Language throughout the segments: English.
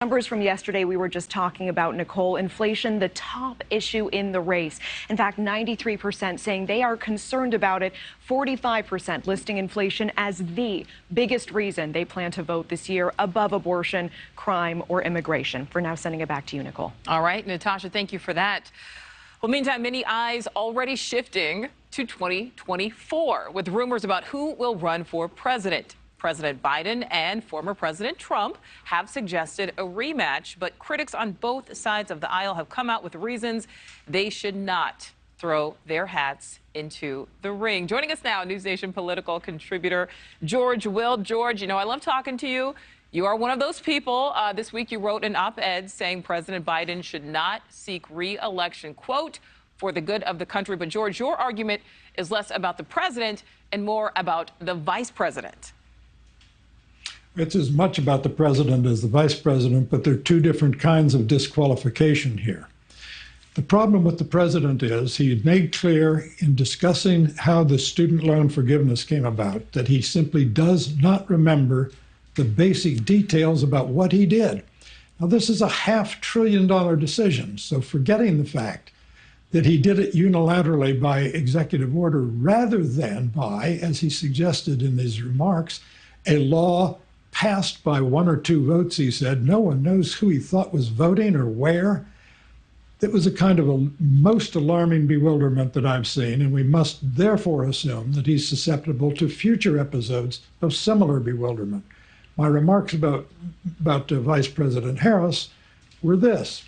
Numbers from yesterday, we were just talking about, Nicole, inflation, the top issue in the race. In fact, 93% saying they are concerned about it, 45% listing inflation as the biggest reason they plan to vote this year above abortion, crime, or immigration. For now, sending it back to you, Nicole. All right, Natasha, thank you for that. Well, meantime, many eyes already shifting to 2024 with rumors about who will run for president. President Biden and former President Trump have suggested a rematch, but critics on both sides of the aisle have come out with reasons they should not throw their hats into the ring. Joining us now, NewsNation political contributor George Will. George, I love talking to you. You are one of those people. This week you wrote an op-ed saying President Biden should not seek re-election, quote, for the good of the country. But George, your argument is less about the president and more about the vice president. It's as much about the president as the vice president, but there are two different kinds of disqualification here. The problem with the president is he made clear in discussing how the student loan forgiveness came about that he simply does not remember the basic details about what he did. Now, this is a $500 billion decision, so forgetting the fact that he did it unilaterally by executive order rather than by, as he suggested in his remarks, a law passed by 1 or 2 votes, he said. No one knows who he thought was voting or where. It was a kind of a most alarming bewilderment that I've seen, and we must therefore assume that he's susceptible to future episodes of similar bewilderment. My remarks about Vice President Harris were this.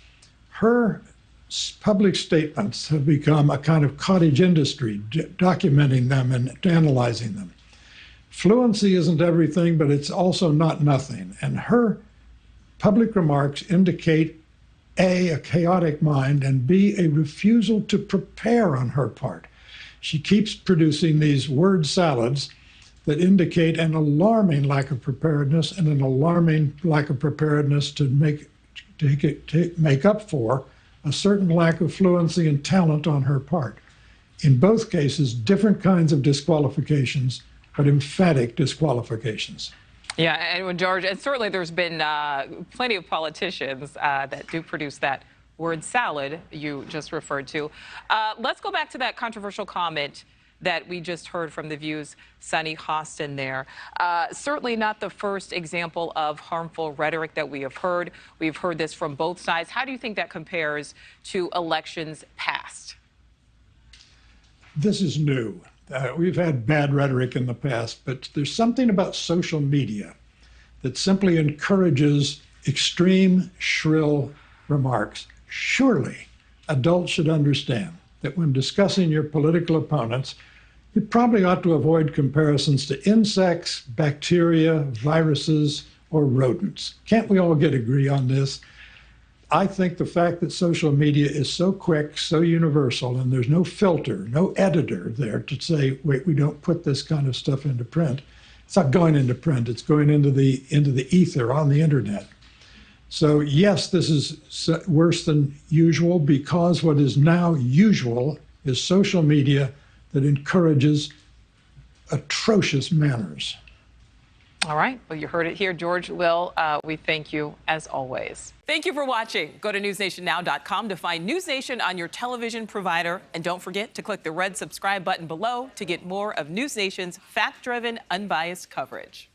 Her public statements have become a kind of cottage industry, documenting them and analyzing them. Fluency isn't everything, but it's also not nothing. And her public remarks indicate A, a chaotic mind, and B, a refusal to prepare on her part. She keeps producing these word salads that indicate an alarming lack of preparedness and an alarming lack of preparedness to make up for a certain lack of fluency and talent on her part. In both cases, different kinds of disqualifications, but emphatic disqualifications. Yeah, and George, and certainly there's been plenty of politicians that do produce that word salad you just referred to. Let's go back to that controversial comment that we just heard from The View's Sunny Hostin there. Certainly not the first example of harmful rhetoric that we have heard. We've heard this from both sides. How do you think that compares to elections past? This is new. We've had bad rhetoric in the past, but there's something about social media that simply encourages extreme, shrill remarks. Surely adults should understand that when discussing your political opponents, you probably ought to avoid comparisons to insects, bacteria, viruses, or rodents. Can't we all agree on this? I think the fact that social media is so quick, so universal, and there's no filter, no editor there to say, wait, we don't put this kind of stuff into print. It's not going into print, it's going into the ether on the internet. So yes, this is worse than usual because what is now usual is social media that encourages atrocious manners. All right. Well, you heard it here. George Will, we thank you as always. Thank you for watching. Go to newsnationnow.com to find NewsNation on your television provider. And don't forget to click the red subscribe button below to get more of NewsNation's fact-driven, unbiased coverage.